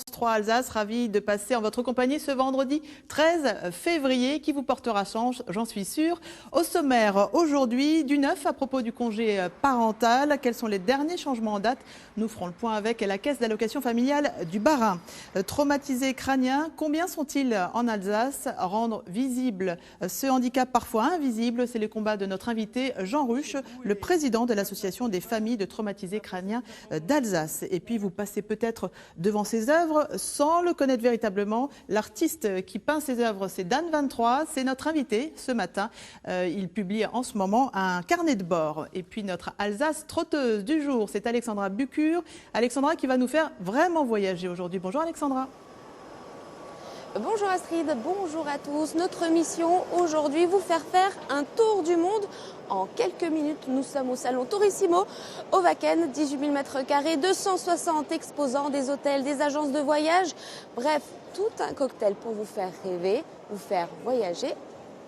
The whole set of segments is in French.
3 Alsace, ravi de passer en votre compagnie ce vendredi 13 février qui vous portera chance, j'en suis sûre. Au sommaire aujourd'hui, du neuf à propos du congé parental. Quels sont les derniers changements en date? Nous ferons le point avec la caisse d'allocation familiale du Bas-Rhin. Traumatisés crâniens, combien sont-ils en Alsace? Rendre visible ce handicap parfois invisible, c'est le combat de notre invité Jean Ruche, le président de l'association des familles de traumatisés crâniens d'Alsace. Et puis vous passez peut-être devant ses œuvres sans le connaître véritablement. L'artiste qui peint ses œuvres, c'est Dan 23, c'est notre invité ce matin. Il publie en ce moment un carnet de bord. Et puis notre Alsace trotteuse du jour, c'est Alexandra Bucur. Alexandra qui va nous faire vraiment voyager aujourd'hui. Bonjour Alexandra. Bonjour Astrid, bonjour à tous. Notre mission aujourd'hui, vous faire un tour du monde. En quelques minutes, nous sommes au salon Tourissimo, au Wacken, 18 000 m², 260 exposants, des hôtels, des agences de voyage. Bref, tout un cocktail pour vous faire rêver, vous faire voyager.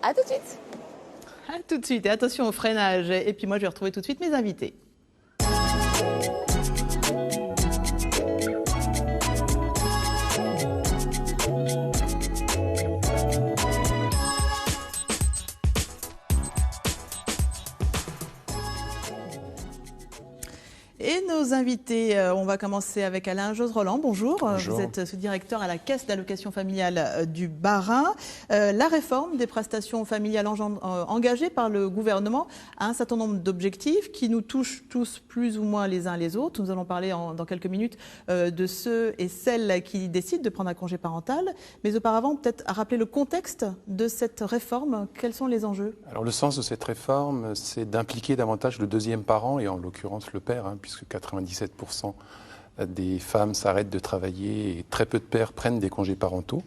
À tout de suite. À tout de suite et attention au freinage. Et puis moi, je vais retrouver tout de suite mes invités. Et nos invités, on va commencer avec Alain Josroland. Bonjour. Bonjour. Vous êtes sous-directeur à la caisse d'allocation familiale du Bas-Rhin. La réforme des prestations familiales engagée par le gouvernement a un certain nombre d'objectifs qui nous touchent tous plus ou moins les uns les autres. Nous allons parler dans quelques minutes de ceux et celles qui décident de prendre un congé parental. Mais auparavant, peut-être rappeler le contexte de cette réforme. Quels sont les enjeux? Alors le sens de cette réforme, c'est d'impliquer davantage le deuxième parent, et en l'occurrence le père, puisque 97% des femmes s'arrêtent de travailler et très peu de pères prennent des congés parentaux.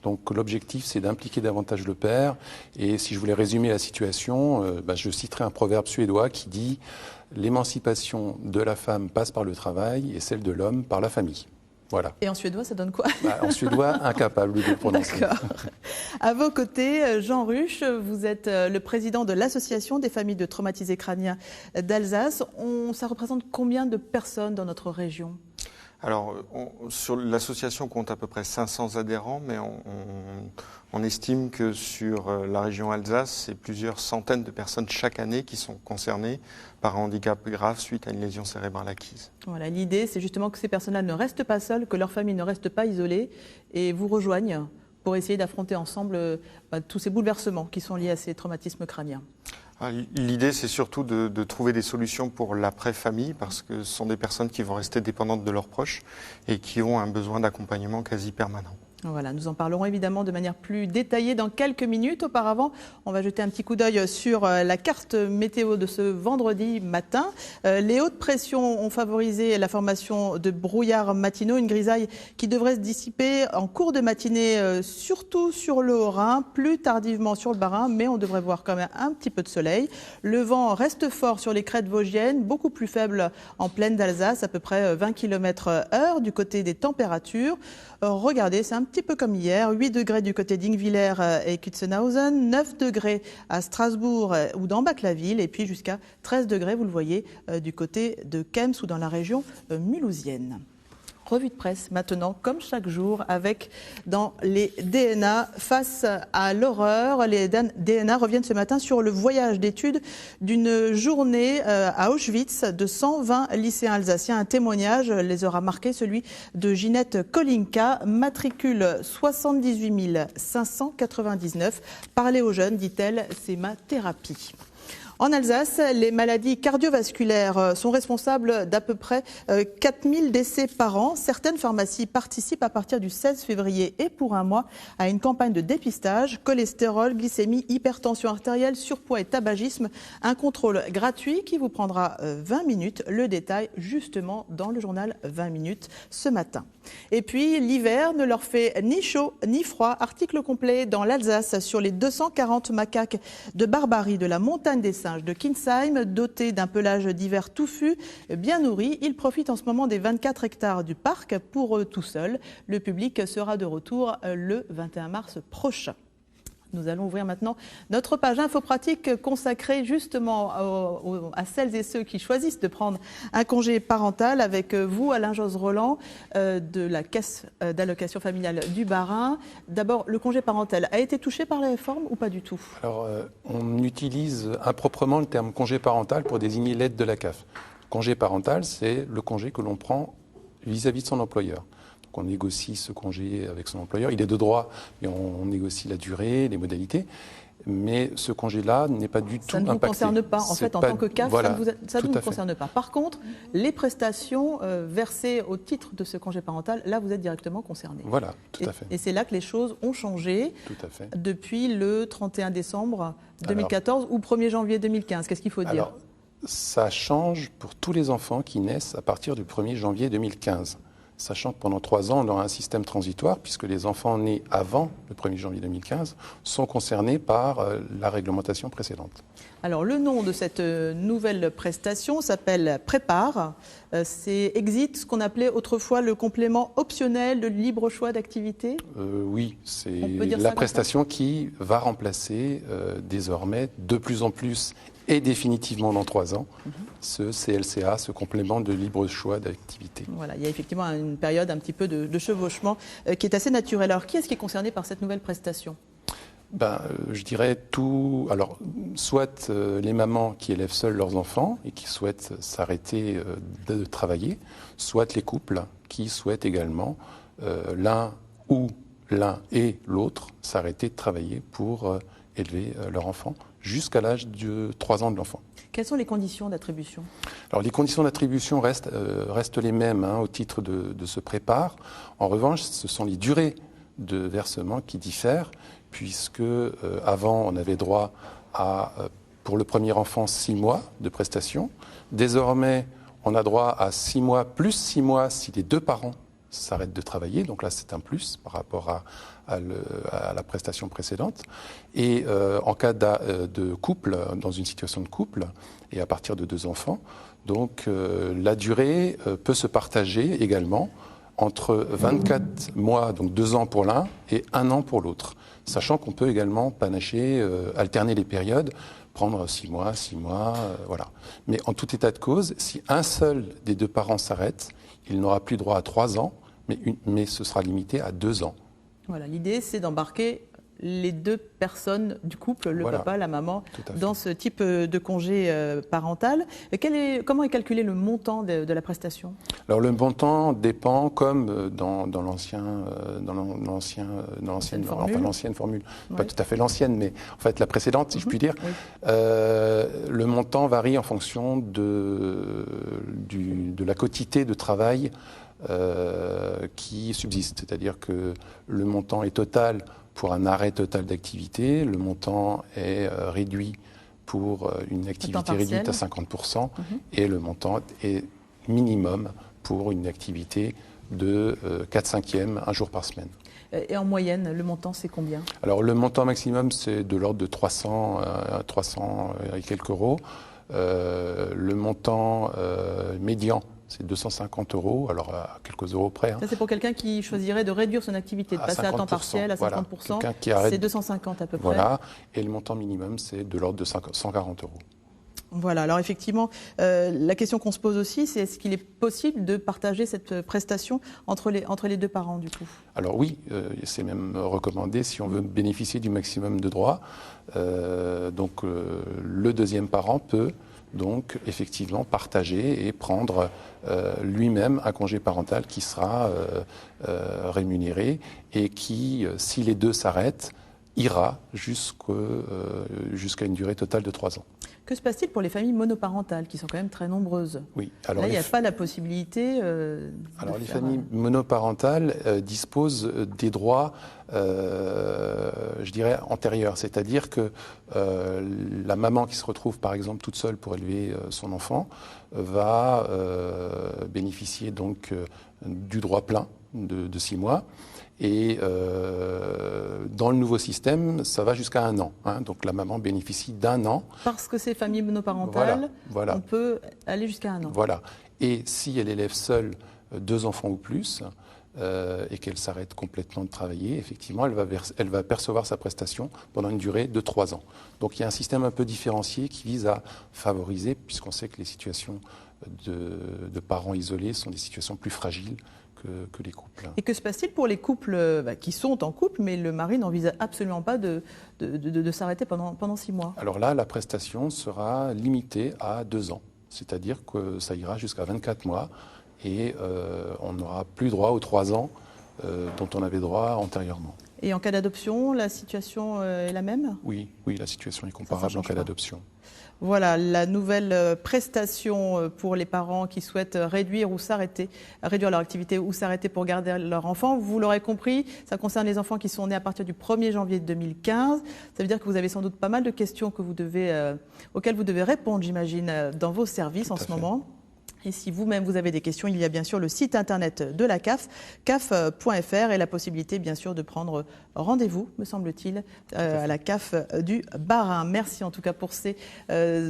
Donc l'objectif, c'est d'impliquer davantage le père. Et si je voulais résumer la situation, je citerai un proverbe suédois qui dit « L'émancipation de la femme passe par le travail et celle de l'homme par la famille ». Voilà. Et en suédois, ça donne quoi? En suédois, incapable de le prononcer. D'accord. À vos côtés, Jean Ruche, vous êtes le président de l'association des familles de traumatisés crâniens d'Alsace. Ça représente combien de personnes dans notre région? Alors, sur l'association compte à peu près 500 adhérents, mais on estime que sur la région Alsace, c'est plusieurs centaines de personnes chaque année qui sont concernées par un handicap grave suite à une lésion cérébrale acquise. Voilà, l'idée, c'est justement que ces personnes-là ne restent pas seules, que leur famille ne reste pas isolée et vous rejoignent pour essayer d'affronter ensemble tous ces bouleversements qui sont liés à ces traumatismes crâniens. L'idée, c'est surtout de trouver des solutions pour l'après-famille, parce que ce sont des personnes qui vont rester dépendantes de leurs proches et qui ont un besoin d'accompagnement quasi permanent. Voilà, nous en parlerons évidemment de manière plus détaillée dans quelques minutes. Auparavant, on va jeter un petit coup d'œil sur la carte météo de ce vendredi matin. Les hautes pressions ont favorisé la formation de brouillards matinaux, une grisaille qui devrait se dissiper en cours de matinée, surtout sur le Haut-Rhin, plus tardivement sur le Bas-Rhin, mais on devrait voir quand même un petit peu de soleil. Le vent reste fort sur les crêtes vosgiennes, beaucoup plus faible en plaine d'Alsace, à peu près 20 km/h du côté des températures. Regardez, c'est un petit peu comme hier, 8 degrés du côté d'Ingwiller et Kutzenhausen, 9 degrés à Strasbourg ou dans Bac-la-Ville, et puis jusqu'à 13 degrés, vous le voyez, du côté de Kems ou dans la région mulhousienne. Revue de presse maintenant, comme chaque jour, avec dans les DNA face à l'horreur. Les DNA reviennent ce matin sur le voyage d'études d'une journée à Auschwitz de 120 lycéens alsaciens. Un témoignage les aura marqués, celui de Ginette Kolinka, matricule 78 599. Parler aux jeunes, dit-elle, c'est ma thérapie. En Alsace, les maladies cardiovasculaires sont responsables d'à peu près 4000 décès par an. Certaines pharmacies participent à partir du 16 février et pour un mois à une campagne de dépistage. Cholestérol, glycémie, hypertension artérielle, surpoids et tabagisme. Un contrôle gratuit qui vous prendra 20 minutes. Le détail justement dans le journal 20 minutes ce matin. Et puis l'hiver ne leur fait ni chaud ni froid. Article complet dans l'Alsace sur les 240 macaques de Barbarie de la montagne des Singes de Kinsheim, dotés d'un pelage d'hiver touffu, bien nourri. Ils profitent en ce moment des 24 hectares du parc pour eux tout seuls. Le public sera de retour le 21 mars prochain. Nous allons ouvrir maintenant notre page infopratique consacrée justement à celles et ceux qui choisissent de prendre un congé parental avec vous, Alain Josserand, de la Caisse d'allocation familiale du Bas-Rhin. D'abord, le congé parental a été touché par la réforme ou pas du tout? Alors, on utilise improprement le terme congé parental pour désigner l'aide de la CAF. Congé parental, c'est le congé que l'on prend vis-à-vis de son employeur. Donc, on négocie ce congé avec son employeur. Il est de droit, mais on négocie la durée, les modalités. Mais ce congé-là n'est pas du tout impacté. Ça ne vous concerne pas. En fait, en tant que CAF, voilà, ça ne vous concerne pas. Par contre, les prestations versées au titre de ce congé parental, là, vous êtes directement concerné. Voilà, tout à fait. Et c'est là que les choses ont changé. Tout à fait. Depuis le 31 décembre 2014 ou 1er janvier 2015. Qu'est-ce qu'il faut dire? Alors, ça change pour tous les enfants qui naissent à partir du 1er janvier 2015. Sachant que pendant 3 ans, on aura un système transitoire, puisque les enfants nés avant le 1er janvier 2015 sont concernés par la réglementation précédente. Alors, le nom de cette nouvelle prestation s'appelle Prépare. C'est Exit, ce qu'on appelait autrefois le complément optionnel de libre choix d'activité. Oui, c'est la prestation qui va remplacer désormais de plus en plus et définitivement dans 3 ans, ce CLCA, ce complément de libre choix d'activité. Voilà, il y a effectivement une période un petit peu de chevauchement qui est assez naturelle. Alors, qui est-ce qui est concerné par cette nouvelle prestation? Je dirais tout. Alors, soit les mamans qui élèvent seules leurs enfants et qui souhaitent s'arrêter de travailler, soit les couples qui souhaitent également, l'un et l'autre, s'arrêter de travailler pour élever leur enfant jusqu'à l'âge de 3 ans de l'enfant. Quelles sont les conditions d'attribution? Alors, les conditions d'attribution restent les mêmes au titre de ce prépare. En revanche, ce sont les durées de versement qui diffèrent, puisque avant, on avait droit à, pour le premier enfant, 6 mois de prestations. Désormais, on a droit à 6 mois plus 6 mois si les 2 parents s'arrêtent de travailler. Donc là, c'est un plus par rapport à la prestation précédente. Et en cas de couple, dans une situation de couple, et à partir de 2 enfants, donc la durée peut se partager également entre 24 mois, donc 2 ans pour l'un, et 1 an pour l'autre. Sachant qu'on peut également panacher, alterner les périodes, prendre 6 mois, voilà. Mais en tout état de cause, si un seul des 2 parents s'arrête, il n'aura plus droit à 3 ans, mais ce sera limité à 2 ans. Voilà, l'idée, c'est d'embarquer les 2 personnes du couple, le papa, la maman, dans ce type de congé parental. Comment est calculé le montant de la prestation? Alors, le montant dépend, comme dans l'ancienne formule, pas tout à fait l'ancienne, mais en fait la précédente, si je puis dire. Oui. Le montant varie en fonction de la quotité de travail qui subsiste. C'est-à-dire que le montant est total pour un arrêt total d'activité, le montant est réduit pour une activité réduite à 50%, et le montant est minimum pour une activité de 4/5e, un jour par semaine. Et en moyenne, le montant, c'est combien? Alors, le montant maximum, c'est de l'ordre de 300 et quelques euros. Le montant médian, c'est 250 euros, alors à quelques euros près. Ça, c'est pour quelqu'un qui choisirait de réduire son activité, de passer à temps partiel à 50%. Voilà. C'est 250 à peu près. Voilà, et le montant minimum, c'est de l'ordre de 140 euros. Voilà, alors effectivement, la question qu'on se pose aussi, c'est est-ce qu'il est possible de partager cette prestation entre les 2 parents, du coup? Alors oui, c'est même recommandé si on veut bénéficier du maximum de droits. Donc le 2e parent peut donc effectivement partager et prendre lui-même un congé parental qui sera rémunéré et qui, si les 2 s'arrêtent, ira jusqu'à une durée totale de 3 ans. Que se passe-t-il pour les familles monoparentales qui sont quand même très nombreuses? Oui. Alors là, il n'y a pas la possibilité Alors les familles monoparentales disposent des droits, je dirais, antérieurs. C'est-à-dire que la maman qui se retrouve, par exemple, toute seule pour élever son enfant, va bénéficier donc du droit plein de 6 mois. Et dans le nouveau système, ça va jusqu'à 1 an. Donc la maman bénéficie d'1 an. Parce que c'est famille monoparentale, voilà. On peut aller jusqu'à 1 an. Voilà. Et si elle élève seule 2 enfants ou plus, et qu'elle s'arrête complètement de travailler, effectivement, elle va percevoir sa prestation pendant une durée de 3 ans. Donc il y a un système un peu différencié qui vise à favoriser, puisqu'on sait que les situations de parents isolés sont des situations plus fragiles que les couples. Et que se passe-t-il pour les couples qui sont en couple, mais le mari n'envisage absolument pas de s'arrêter pendant 6 mois? Alors là, la prestation sera limitée à 2 ans, c'est-à-dire que ça ira jusqu'à 24 mois et on n'aura plus droit aux 3 ans dont on avait droit antérieurement. Et en cas d'adoption, la situation est la même? Oui, la situation est comparable en cas d'adoption. Voilà, la nouvelle prestation pour les parents qui souhaitent réduire leur activité ou s'arrêter pour garder leur enfant. Vous l'aurez compris, ça concerne les enfants qui sont nés à partir du 1er janvier 2015. Ça veut dire que vous avez sans doute pas mal de questions auxquelles vous devez répondre, j'imagine, dans vos services en ce moment. Et si vous-même vous avez des questions, il y a bien sûr le site internet de la CAF, caf.fr, et la possibilité bien sûr de prendre rendez-vous, me semble-t-il, à la CAF du Bas-Rhin. Merci en tout cas pour ces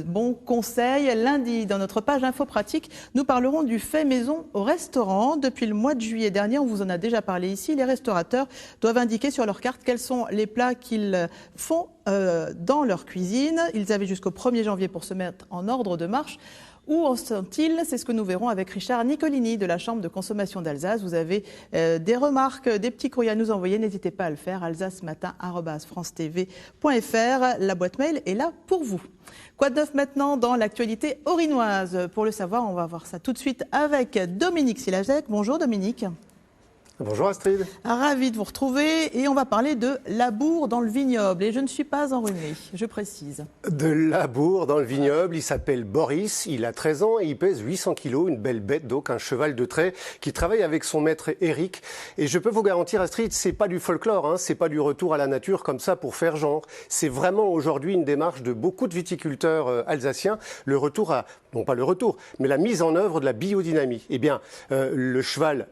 bons conseils. Lundi, dans notre page info pratique, nous parlerons du fait maison au restaurant. Depuis le mois de juillet dernier, on vous en a déjà parlé ici, les restaurateurs doivent indiquer sur leur carte quels sont les plats qu'ils font dans leur cuisine. Ils avaient jusqu'au 1er janvier pour se mettre en ordre de marche. Où en sont-ils? C'est ce que nous verrons avec Richard Nicolini de la Chambre de consommation d'Alsace. Vous avez des remarques, des petits courriers à nous envoyer. N'hésitez pas à le faire. alsacematin@francetv.fr. La boîte mail est là pour vous. Quoi de neuf maintenant dans l'actualité orinoise? Pour le savoir, on va voir ça tout de suite avec Dominique Silajec. Bonjour Dominique. Bonjour Astrid. Ravi de vous retrouver et on va parler de labour dans le vignoble. Et je ne suis pas enrhumée, je précise. De labour dans le vignoble, il s'appelle Boris, il a 13 ans et il pèse 800 kilos, une belle bête, donc un cheval de trait qui travaille avec son maître Eric. Et je peux vous garantir Astrid, c'est pas du folklore, c'est pas du retour à la nature comme ça pour faire genre. C'est vraiment aujourd'hui une démarche de beaucoup de viticulteurs alsaciens, le retour à, non pas le retour, mais la mise en œuvre de la biodynamie. Eh bien, le cheval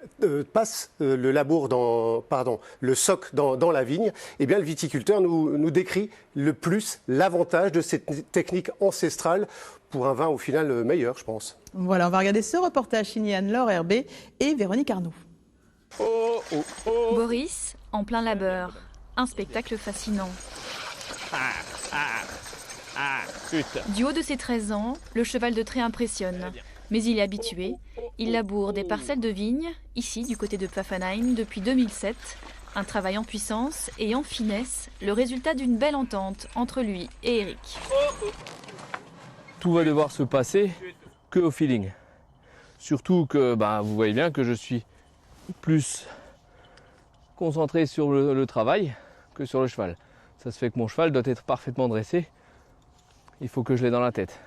passe le soc dans la vigne, eh bien le viticulteur nous décrit le plus l'avantage de cette technique ancestrale pour un vin au final meilleur, je pense. Voilà, on va regarder ce reportage signé Anne-Laure Herbé et Véronique Arnoux. Boris, en plein labeur. Un spectacle fascinant. Du haut de ses 13 ans, le cheval de trait impressionne. Mais il est habitué. Il laboure des parcelles de vignes, ici du côté de Pfaffenheim, depuis 2007. Un travail en puissance et en finesse, le résultat d'une belle entente entre lui et Eric. Tout va devoir se passer que au feeling. Surtout que vous voyez bien que je suis plus concentré sur le travail que sur le cheval. Ça se fait que mon cheval doit être parfaitement dressé. Il faut que je l'ai dans la tête.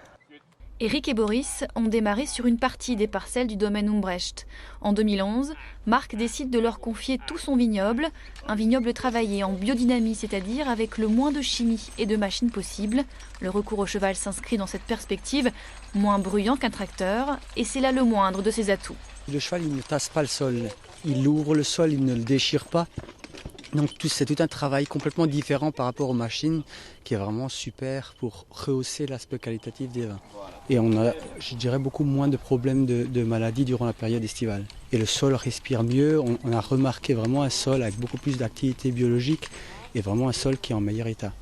Eric et Boris ont démarré sur une partie des parcelles du domaine Umbrecht. En 2011, Marc décide de leur confier tout son vignoble, un vignoble travaillé en biodynamie, c'est-à-dire avec le moins de chimie et de machines possible. Le recours au cheval s'inscrit dans cette perspective, moins bruyant qu'un tracteur, et c'est là le moindre de ses atouts. Le cheval, il ne tasse pas le sol, il ouvre le sol, il ne le déchire pas. Donc c'est tout un travail complètement différent par rapport aux machines qui est vraiment super pour rehausser l'aspect qualitatif des vins. Et on a, je dirais, beaucoup moins de problèmes de maladies durant la période estivale. Et le sol respire mieux, on a remarqué vraiment un sol avec beaucoup plus d'activité biologique et vraiment un sol qui est en meilleur état.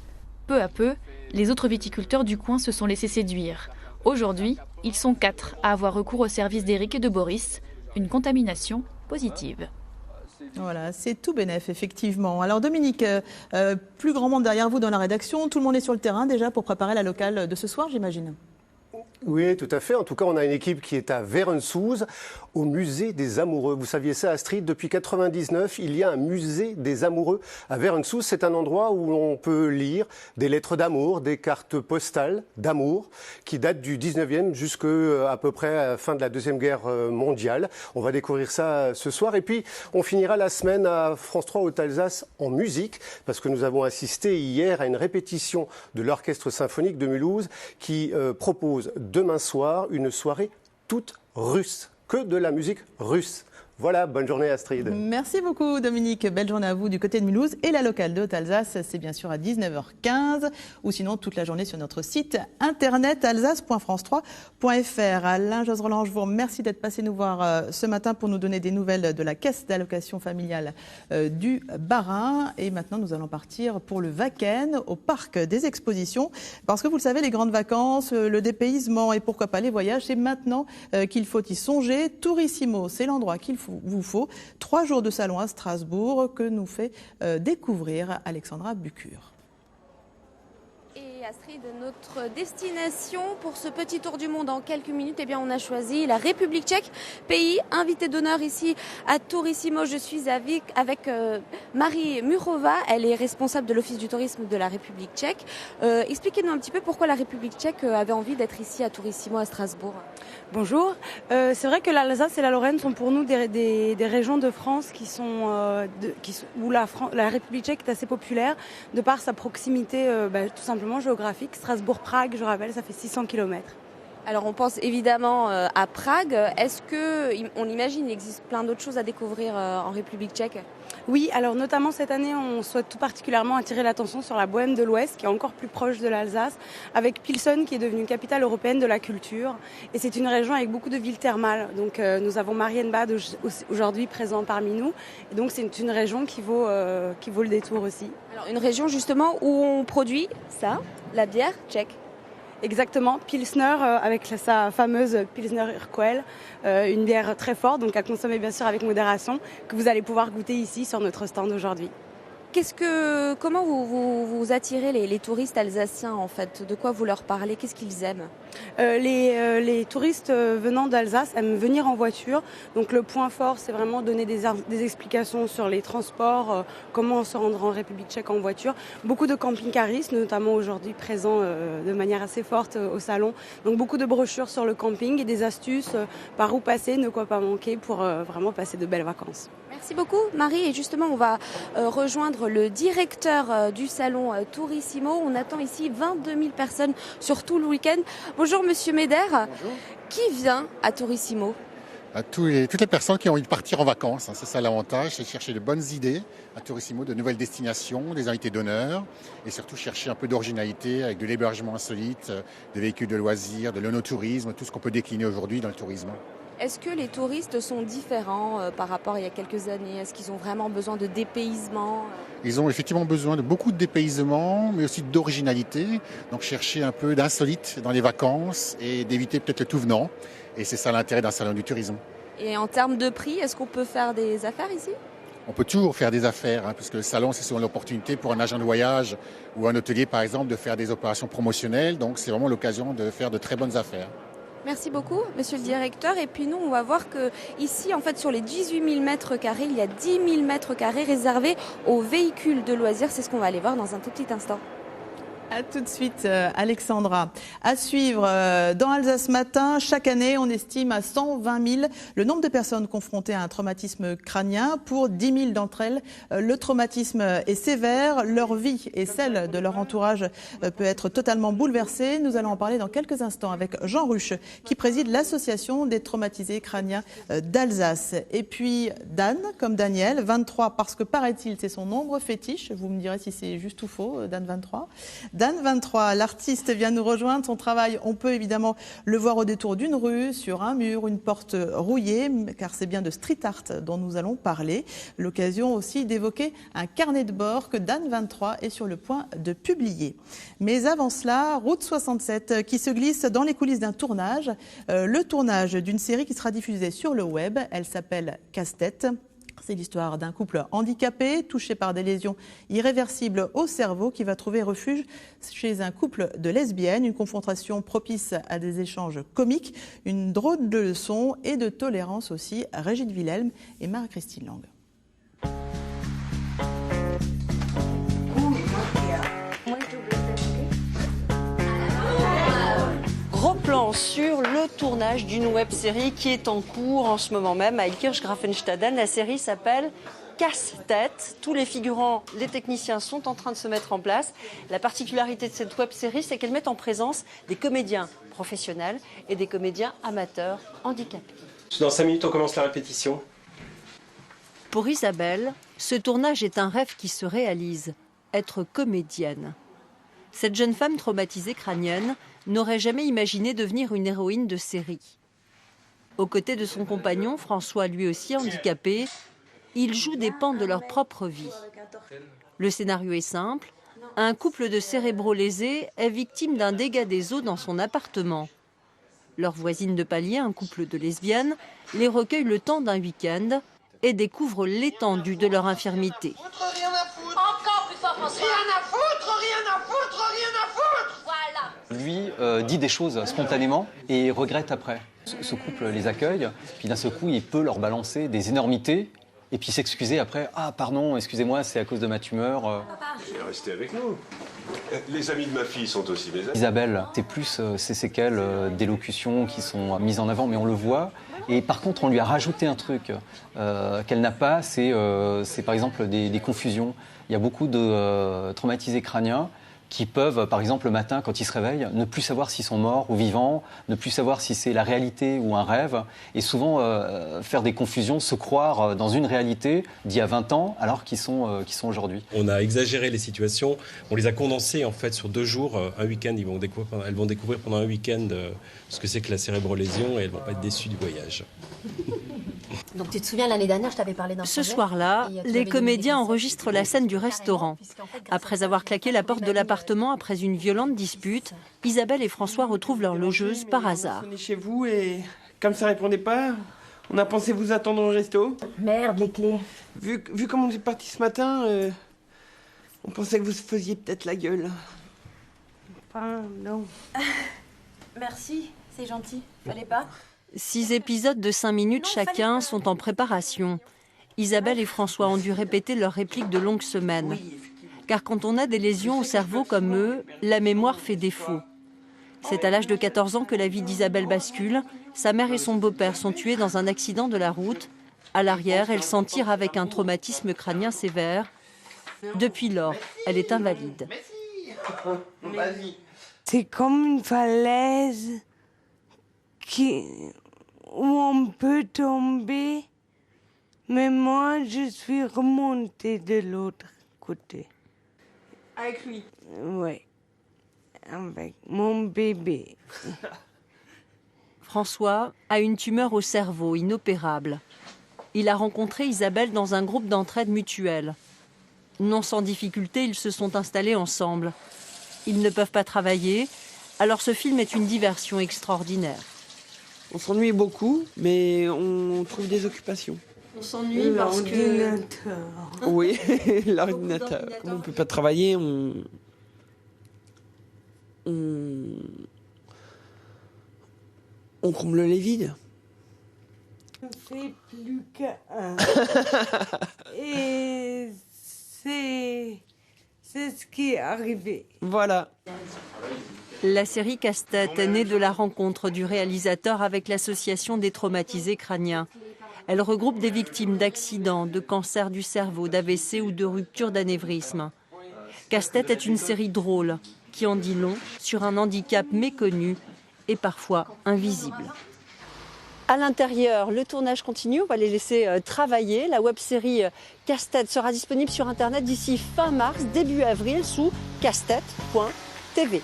Peu à peu, les autres viticulteurs du coin se sont laissés séduire. Aujourd'hui, ils sont 4 à avoir recours au service d'Eric et de Boris. Une contamination positive. Voilà, c'est tout bénef, effectivement. Alors Dominique, plus grand monde derrière vous dans la rédaction, tout le monde est sur le terrain déjà pour préparer la locale de ce soir, j'imagine. Oui, tout à fait. En tout cas, on a une équipe qui est à Verensouze, au musée des amoureux. Vous saviez ça, Astrid? Depuis 1999, il y a un musée des amoureux à Verensouze. C'est un endroit où on peut lire des lettres d'amour, des cartes postales d'amour qui datent du 19e jusqu'à peu près à la fin de la Deuxième Guerre mondiale. On va découvrir ça ce soir. Et puis, on finira la semaine à France 3 Haute-Alsace en musique parce que nous avons assisté hier à une répétition de l'Orchestre symphonique de Mulhouse qui propose demain soir une soirée toute russe, que de la musique russe. Voilà, bonne journée Astrid. Merci beaucoup Dominique, belle journée à vous du côté de Mulhouse. Et la locale de Haute-Alsace, c'est bien sûr à 19h15 ou sinon toute la journée sur notre site internet alsace.france3.fr. Alain Josse-Roland, je vous remercie d'être passé nous voir ce matin pour nous donner des nouvelles de la caisse d'allocation familiale du Bas-Rhin. Et maintenant nous allons partir pour le Wacken au parc des expositions parce que vous le savez, les grandes vacances, le dépaysement et pourquoi pas les voyages, c'est maintenant qu'il faut y songer. Tourissimo, c'est l'endroit qu'il vous faut. 3 jours de salon à Strasbourg que nous fait découvrir Alexandra Bucure. Et Astrid, notre destination pour ce petit tour du monde en quelques minutes, eh bien, on a choisi la République tchèque, pays invité d'honneur ici à Tourissimo. Je suis avec Marie Murova, elle est responsable de l'Office du tourisme de la République tchèque. Expliquez-nous un petit peu pourquoi la République tchèque avait envie d'être ici à Tourissimo, à Strasbourg. Bonjour, c'est vrai que l'Alsace et la Lorraine sont pour nous des régions de France où la République tchèque est assez populaire de par sa proximité tout simplement géographique. Strasbourg-Prague, je rappelle, ça fait 600 km. Alors on pense évidemment à Prague. Est-ce qu'on imagine il existe plein d'autres choses à découvrir en République tchèque ? Oui, alors notamment cette année, on souhaite tout particulièrement attirer l'attention sur la Bohème de l'Ouest, qui est encore plus proche de l'Alsace, avec Pilsen, qui est devenue capitale européenne de la culture. Et c'est une région avec beaucoup de villes thermales. Donc nous avons Marienbad aujourd'hui présent parmi nous. Et donc c'est une région qui vaut le détour aussi. Alors une région justement où on produit ça, la bière tchèque. Exactement, Pilsner avec sa fameuse Pilsner Urquell, une bière très forte, donc à consommer bien sûr avec modération, que vous allez pouvoir goûter ici sur notre stand aujourd'hui. Comment vous attirez les touristes alsaciens en fait ? De quoi vous leur parlez ? Qu'est-ce qu'ils aiment ? Les touristes venant d'Alsace aiment venir en voiture. Donc le point fort, c'est vraiment donner des explications sur les transports, comment se rendre en République tchèque en voiture. Beaucoup de camping-caristes, notamment aujourd'hui présents de manière assez forte au salon. Donc beaucoup de brochures sur le camping et des astuces par où passer, ne quoi pas manquer pour vraiment passer de belles vacances. Merci beaucoup Marie. Et justement, on va rejoindre le directeur du salon Tourissimo. On attend ici 22 000 personnes sur tout le week-end. Bonjour Monsieur Meder. Bonjour. Qui vient à Tourissimo ? Toutes les personnes qui ont envie de partir en vacances. C'est ça l'avantage, c'est chercher de bonnes idées à Tourissimo, de nouvelles destinations, des invités d'honneur et surtout chercher un peu d'originalité avec de l'hébergement insolite, des véhicules de loisirs, de l'onotourisme, tout ce qu'on peut décliner aujourd'hui dans le tourisme. Est-ce que les touristes sont différents par rapport à il y a quelques années ? Est-ce qu'ils ont vraiment besoin de dépaysement ? Ils ont effectivement besoin de beaucoup de dépaysement, mais aussi d'originalité. Donc chercher un peu d'insolite dans les vacances et d'éviter peut-être le tout venant. Et c'est ça l'intérêt d'un salon du tourisme. Et en termes de prix, est-ce qu'on peut faire des affaires ici ? On peut toujours faire des affaires, puisque le salon, c'est souvent l'opportunité pour un agent de voyage ou un hôtelier, par exemple, de faire des opérations promotionnelles. Donc c'est vraiment l'occasion de faire de très bonnes affaires. Merci beaucoup, monsieur le directeur. Et puis nous, on va voir que ici, en fait, sur les 18 000 mètres carrés, il y a 10 000 mètres carrés réservés aux véhicules de loisirs. C'est ce qu'on va aller voir dans un tout petit instant. A tout de suite, Alexandra. À suivre dans Alsace Matin, chaque année, on estime à 120 000 le nombre de personnes confrontées à un traumatisme crânien. Pour 10 000 d'entre elles, le traumatisme est sévère. Leur vie et celle de leur entourage peut être totalement bouleversée. Nous allons en parler dans quelques instants avec Jean Ruche, qui préside l'association des traumatisés crâniens d'Alsace. Et puis Dan, comme Daniel, 23, parce que paraît-il, c'est son nombre fétiche. Vous me direz si c'est juste ou faux, Dan 23. Dan 23, l'artiste vient nous rejoindre. Son travail, on peut évidemment le voir au détour d'une rue, sur un mur, une porte rouillée, car c'est bien de street art dont nous allons parler. L'occasion aussi d'évoquer un carnet de bord que Dan 23 est sur le point de publier. Mais avant cela, Route 67 qui se glisse dans les coulisses d'un tournage. Le tournage d'une série qui sera diffusée sur le web. Elle s'appelle Casse-tête. C'est l'histoire d'un couple handicapé, touché par des lésions irréversibles au cerveau, qui va trouver refuge chez un couple de lesbiennes. Une confrontation propice à des échanges comiques, une drôle de leçon et de tolérance aussi. Régine Wilhelm et Marie-Christine Lang. Gros plan sur le tournage d'une web-série qui est en cours en ce moment même à Ilkirch-Grafenstaden. La série s'appelle Casse-tête. Tous les figurants, les techniciens sont en train de se mettre en place. La particularité de cette web-série, c'est qu'elle met en présence des comédiens professionnels et des comédiens amateurs handicapés. Dans 5 minutes, on commence la répétition. Pour Isabelle, ce tournage est un rêve qui se réalise, être comédienne. Cette jeune femme traumatisée crânienne n'aurait jamais imaginé devenir une héroïne de série. Aux côtés de son compagnon, François, lui aussi handicapé, ils jouent des pans de leur propre vie. Le scénario est simple. Un couple de cérébrolésés est victime d'un dégât des eaux dans son appartement. Leur voisine de palier, un couple de lesbiennes, les recueille le temps d'un week-end et découvre l'étendue de leur infirmité. Encore plus fort, François. Rien à foutre, rien à foutre, rien à foutre. Voilà. Lui dit des choses spontanément et regrette après. Ce couple les accueille, puis d'un seul coup, il peut leur balancer des énormités et puis s'excuser après. Ah, pardon, excusez-moi, c'est à cause de ma tumeur. Restez avec nous. Les amis de ma fille sont aussi mes amis. Isabelle, c'est plus ces séquelles d'élocution qui sont mises en avant, mais on le voit. Et par contre, on lui a rajouté un truc qu'elle n'a pas, c'est par exemple des confusions. Il y a beaucoup de traumatisés crâniens qui peuvent, par exemple, le matin, quand ils se réveillent, ne plus savoir s'ils sont morts ou vivants, ne plus savoir si c'est la réalité ou un rêve, et souvent faire des confusions, se croire dans une réalité d'il y a 20 ans, alors qu'ils sont aujourd'hui. On a exagéré les situations, on les a condensées en fait sur 2 jours, un week-end. Elles vont découvrir pendant un week-end ce que c'est que la cérébrolésion et elles ne vont pas être déçues du voyage. Donc tu te souviens, l'année dernière, je t'avais parlé d'un Ce projet. soir-là, les comédiens enregistrent la scène du restaurant. Après avoir claqué la porte de l'appartement après une violente dispute, Isabelle et François retrouvent leur logeuse par hasard. On est chez vous et comme ça répondait pas, on a pensé vous attendre au resto. Merde, les clés. Vu comme on est parti ce matin, on pensait que vous faisiez peut-être la gueule. Pardon. Merci, c'est gentil. Fallait pas. 6 épisodes de 5 minutes chacun sont en préparation. Isabelle et François ont dû répéter leurs répliques de longues semaines. Car quand on a des lésions au cerveau comme eux, la mémoire fait défaut. C'est à l'âge de 14 ans que la vie d'Isabelle bascule. Sa mère et son beau-père sont tués dans un accident de la route. À l'arrière, elle s'en tire avec un traumatisme crânien sévère. Depuis lors, elle est invalide. C'est comme une falaise où on peut tomber, mais moi je suis remontée de l'autre côté. Avec lui? Oui, avec mon bébé. François a une tumeur au cerveau inopérable. Il a rencontré Isabelle dans un groupe d'entraide mutuelle. Non sans difficulté, ils se sont installés ensemble. Ils ne peuvent pas travailler, alors ce film est une diversion extraordinaire. On s'ennuie beaucoup, mais on trouve des occupations. On s'ennuie parce que... L'ordinateur. Oui, l'ordinateur. Comme on ne peut pas travailler, on comble les vides. Je ne fais plus qu'un. Et c'est ce qui est arrivé. Voilà. La série Casse-tête est née de la rencontre du réalisateur avec l'association des traumatisés crâniens. Elle regroupe des victimes d'accidents, de cancer du cerveau, d'AVC ou de rupture d'anévrisme. Casse-tête est une série drôle qui en dit long sur un handicap méconnu et parfois invisible. À l'intérieur, le tournage continue, on va les laisser travailler. La web-série Casse-tête sera disponible sur Internet d'ici fin mars, début avril sous cassetête.tv.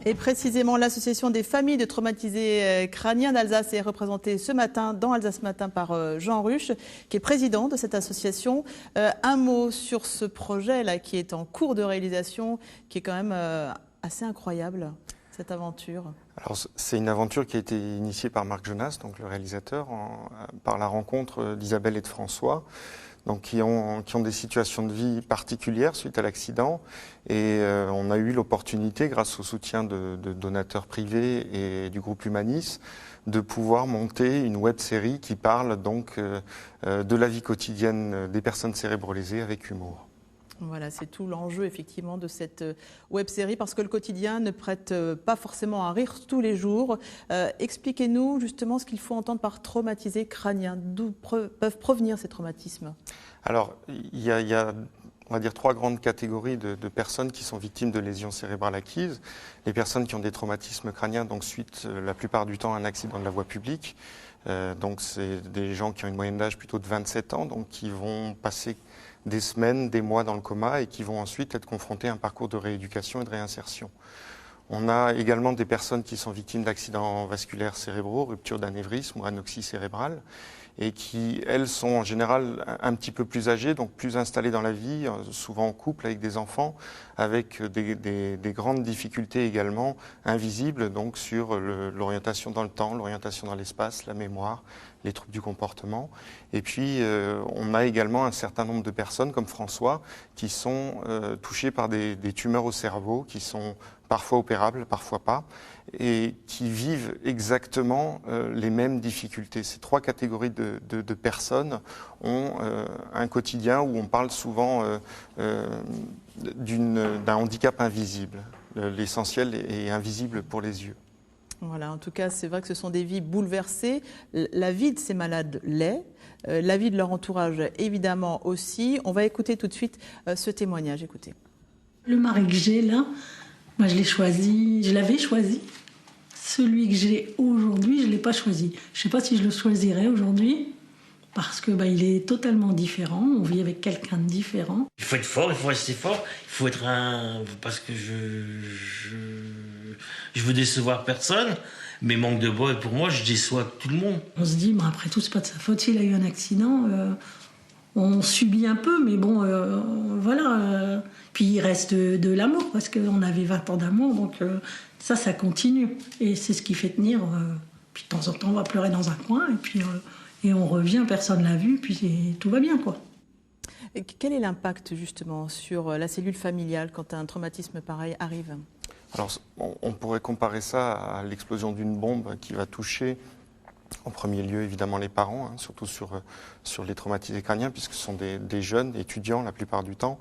Et précisément, l'association des familles de traumatisés crâniens d'Alsace est représentée ce matin dans Alsace Matin par Jean Ruche, qui est président de cette association. Un mot sur ce projet-là qui est en cours de réalisation, qui est quand même assez incroyable, cette aventure. Alors, c'est une aventure qui a été initiée par Marc Jonas, donc le réalisateur, par la rencontre d'Isabelle et de François, donc qui ont des situations de vie particulières suite à l'accident. Et on a eu l'opportunité, grâce au soutien de donateurs privés et du groupe Humanis, de pouvoir monter une web-série qui parle donc de la vie quotidienne des personnes cérébrolésées avec humour. Voilà, c'est tout l'enjeu effectivement de cette web-série, parce que le quotidien ne prête pas forcément à rire tous les jours. Expliquez-nous justement ce qu'il faut entendre par traumatisé crânien. D'où peuvent provenir ces traumatismes? Alors, il y a on va dire, 3 grandes catégories de personnes qui sont victimes de lésions cérébrales acquises. Les personnes qui ont des traumatismes crâniens, donc suite la plupart du temps à un accident de la voie publique. Donc c'est des gens qui ont une moyenne d'âge plutôt de 27 ans, donc qui vont passer des semaines, des mois dans le coma et qui vont ensuite être confrontés à un parcours de rééducation et de réinsertion. On a également des personnes qui sont victimes d'accidents vasculaires cérébraux, rupture d'anévrisme ou anoxie cérébrale, et qui, elles, sont en général un petit peu plus âgées, donc plus installées dans la vie, souvent en couple avec des enfants, avec des grandes difficultés également invisibles, donc sur l'orientation dans le temps, l'orientation dans l'espace, la mémoire, les troubles du comportement. Et puis, on a également un certain nombre de personnes, comme François, qui sont touchées par des tumeurs au cerveau, qui sont parfois opérables, parfois pas, et qui vivent exactement les mêmes difficultés. Ces 3 catégories de personnes ont un quotidien où on parle souvent d'un handicap invisible. L'essentiel est invisible pour les yeux. Voilà, en tout cas, c'est vrai que ce sont des vies bouleversées. La vie de ces malades l'est, la vie de leur entourage évidemment aussi. On va écouter tout de suite ce témoignage. Écoutez. Le mari que j'ai là, moi je l'avais choisi. Celui que j'ai aujourd'hui, je ne l'ai pas choisi. Je ne sais pas si je le choisirais aujourd'hui, parce que il est totalement différent. On vit avec quelqu'un de différent. Il faut être fort, il faut rester fort, il faut être parce que je veux décevoir personne, mais manque de bol, pour moi, je déçois tout le monde. On se dit, après tout, c'est pas de sa faute s'il a eu un accident. On subit un peu, mais bon, voilà. Puis il reste de l'amour, parce qu'on avait 20 ans d'amour, donc ça continue. Et c'est ce qui fait tenir. Puis de temps en temps, on va pleurer dans un coin, et puis et on revient, personne ne l'a vu, puis tout va bien, quoi. Et quel est l'impact, justement, sur la cellule familiale quand un traumatisme pareil arrive ? Alors, on pourrait comparer ça à l'explosion d'une bombe qui va toucher en premier lieu, évidemment, les parents, surtout sur les traumatisés crâniens, puisque ce sont des jeunes étudiants, la plupart du temps,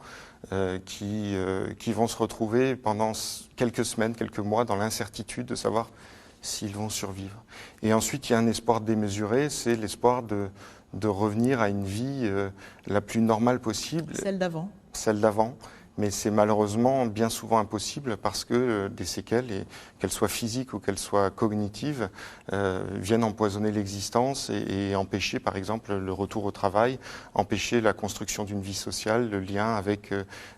qui vont se retrouver pendant quelques semaines, quelques mois, dans l'incertitude de savoir s'ils vont survivre. Et ensuite, il y a un espoir démesuré, c'est l'espoir de revenir à une vie la plus normale possible. Celle d'avant. Celle d'avant. Mais c'est malheureusement bien souvent impossible parce que des séquelles, qu'elles soient physiques ou qu'elles soient cognitives, viennent empoisonner l'existence et empêcher par exemple le retour au travail, empêcher la construction d'une vie sociale, le lien avec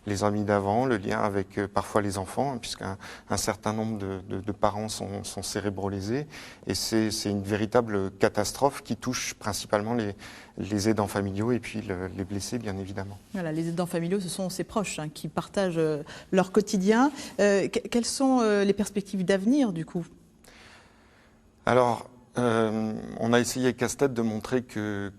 les amis d'avant, le lien avec parfois les enfants, puisqu'un certain nombre de parents sont cérébrolésés. Et c'est une véritable catastrophe qui touche principalement les aidants familiaux et puis les blessés, bien évidemment. Voilà, les aidants familiaux, ce sont ses proches qui partagent leur quotidien. Quelles sont les perspectives d'avenir, du coup ? Alors, on a essayé avec Casse-Tête de montrer que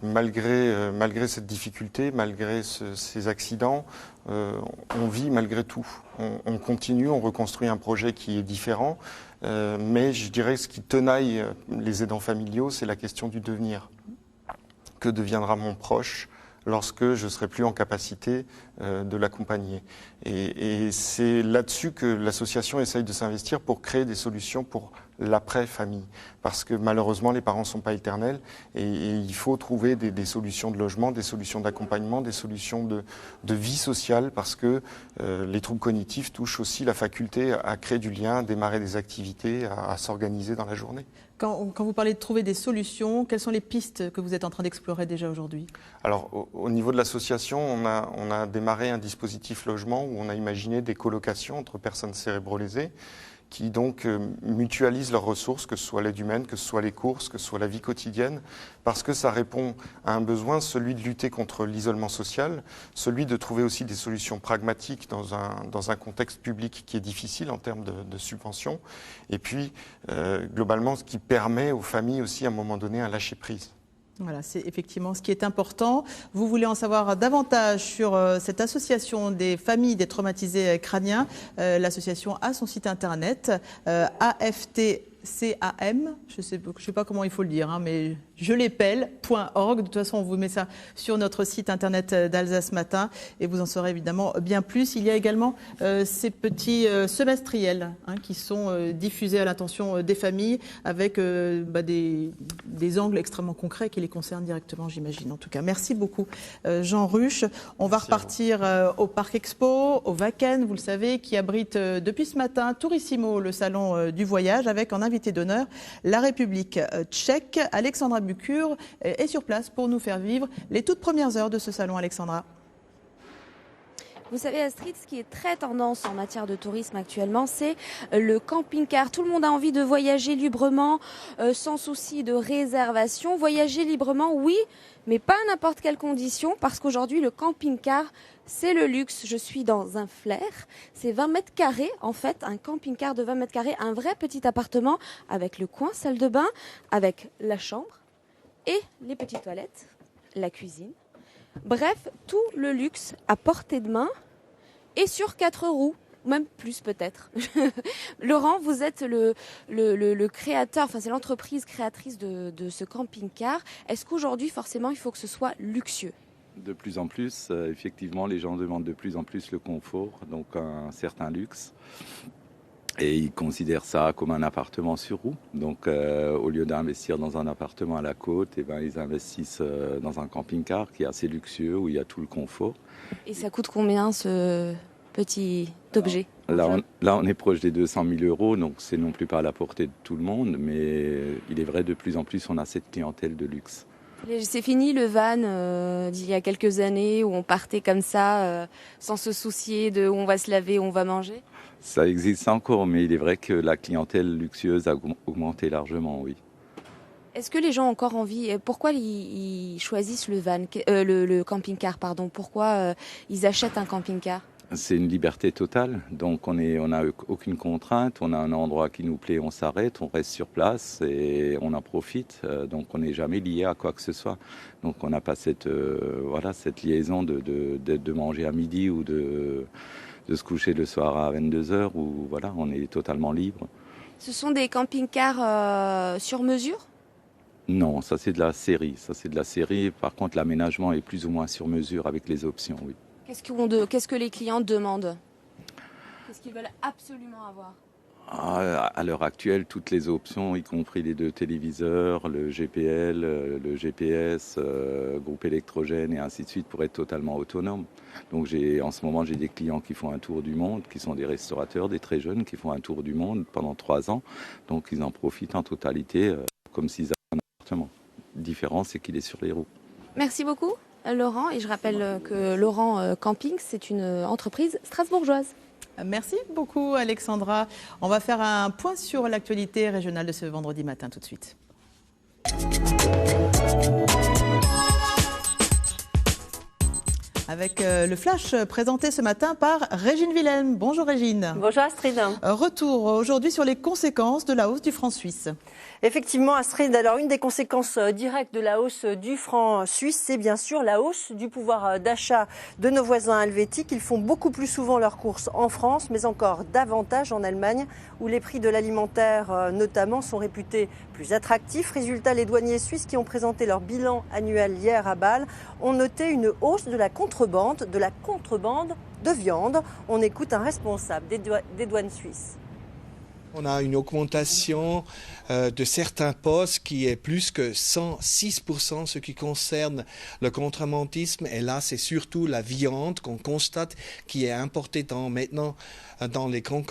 malgré cette difficulté, malgré ces accidents, on vit malgré tout. On continue, on reconstruit un projet qui est différent, mais je dirais ce qui tenaille les aidants familiaux, c'est la question du devenir. Que deviendra mon proche lorsque je ne serai plus en capacité de l'accompagner. Et c'est là-dessus que l'association essaye de s'investir pour créer des solutions pour l'après-famille. Parce que malheureusement, les parents ne sont pas éternels et il faut trouver des solutions de logement, des solutions d'accompagnement, des solutions de vie sociale parce que les troubles cognitifs touchent aussi la faculté à créer du lien, à démarrer des activités, à s'organiser dans la journée. Quand vous parlez de trouver des solutions, quelles sont les pistes que vous êtes en train d'explorer déjà aujourd'hui ? Alors, au niveau de l'association, on a démarré un dispositif logement où on a imaginé des colocations entre personnes cérébrolésées qui donc mutualisent leurs ressources, que ce soit l'aide humaine, que ce soit les courses, que ce soit la vie quotidienne, parce que ça répond à un besoin, celui de lutter contre l'isolement social, celui de trouver aussi des solutions pragmatiques dans un contexte public qui est difficile en termes de subventions, et puis globalement ce qui permet aux familles aussi à un moment donné un lâcher-prise. Voilà, c'est effectivement ce qui est important. Vous voulez en savoir davantage sur cette association des familles des traumatisés crâniens. L'association a son site internet, AFTCRN.fr. CAM, je sais pas comment il faut le dire, hein, mais je l'épelle.org. De toute façon, on vous met ça sur notre site internet d'Alsace Matin et vous en saurez évidemment bien plus. Il y a également ces petits semestriels qui sont diffusés à l'intention des familles avec des angles extrêmement concrets qui les concernent directement, j'imagine. En tout cas, merci beaucoup Jean Ruche. On va repartir au Parc Expo, au Wacken, vous le savez, qui abrite depuis ce matin Tourissimo, le salon du voyage, avec en invité d'honneur la République tchèque. Alexandra Bucur est sur place pour nous faire vivre les toutes premières heures de ce salon. Alexandra. Vous savez, Astrid, ce qui est très tendance en matière de tourisme actuellement, c'est le camping-car. Tout le monde a envie de voyager librement, sans souci de réservation. Voyager librement, oui, mais pas à n'importe quelle condition, parce qu'aujourd'hui, le camping-car, c'est le luxe. Je suis dans un flair. C'est 20 mètres carrés, en fait, un camping-car de 20 mètres carrés, un vrai petit appartement avec le coin salle de bain, avec la chambre et les petites toilettes, la cuisine. Bref, tout le luxe à portée de main et sur 4 roues, même plus peut-être. Laurent, vous êtes le créateur, enfin c'est l'entreprise créatrice de ce camping-car. Est-ce qu'aujourd'hui, forcément, il faut que ce soit luxueux ? De plus en plus, effectivement, les gens demandent de plus en plus le confort, donc un certain luxe. Et ils considèrent ça comme un appartement sur roue. Donc, au lieu d'investir dans un appartement à la côte, ils investissent dans un camping-car qui est assez luxueux, où il y a tout le confort. Et ça coûte combien, ce petit objet ? Là, on est proche des 200 000 euros, donc c'est non plus pas à la portée de tout le monde, mais il est vrai, de plus en plus, on a cette clientèle de luxe. C'est fini le van d'il y a quelques années où on partait comme ça, sans se soucier de où on va se laver, où on va manger ? Ça existe encore, mais il est vrai que la clientèle luxueuse a augmenté largement, oui. Est-ce que les gens ont encore envie ? Pourquoi ils choisissent le camping-car, pardon ? Pourquoi ils achètent un camping-car ? C'est une liberté totale, donc on n'a aucune contrainte, on a un endroit qui nous plaît, on s'arrête, on reste sur place et on en profite, donc on n'est jamais lié à quoi que ce soit. Donc on n'a pas cette liaison de manger à midi ou de se coucher le soir à 22h, où voilà, on est totalement libre. Ce sont des camping-cars sur mesure ? Non, ça c'est de la série. Par contre, l'aménagement est plus ou moins sur mesure avec les options, oui. Qu'est-ce que les clients demandent ? Qu'est-ce qu'ils veulent absolument avoir ? À l'heure actuelle, toutes les options, y compris les 2 téléviseurs, le GPL, le GPS, groupe électrogène et ainsi de suite, pour être totalement autonome. Donc en ce moment, j'ai des clients qui font un tour du monde, qui sont des restaurateurs, des très jeunes, qui font un tour du monde pendant 3 ans. Donc ils en profitent en totalité, comme s'ils avaient un appartement. La différence, c'est qu'il est sur les roues. Merci beaucoup, Laurent. Et je rappelle que Laurent Camping, c'est une entreprise strasbourgeoise. Merci beaucoup Alexandra. On va faire un point sur l'actualité régionale de ce vendredi matin tout de suite. Avec le flash présenté ce matin par Régine Wilhelm. Bonjour Régine. Bonjour Astrid. Retour aujourd'hui sur les conséquences de la hausse du franc suisse. Effectivement, Astrid, alors une des conséquences directes de la hausse du franc suisse, c'est bien sûr la hausse du pouvoir d'achat de nos voisins helvétiques. Ils font beaucoup plus souvent leurs courses en France, mais encore davantage en Allemagne, où les prix de l'alimentaire notamment sont réputés plus attractifs. Résultat, les douaniers suisses qui ont présenté leur bilan annuel hier à Bâle ont noté une hausse de la contrebande de viande. On écoute un responsable des douanes suisses. On a une augmentation de certains postes qui est plus que 106% ce qui concerne le contrebandisme. Et là, c'est surtout la viande qu'on constate qui est importée maintenant dans les grandes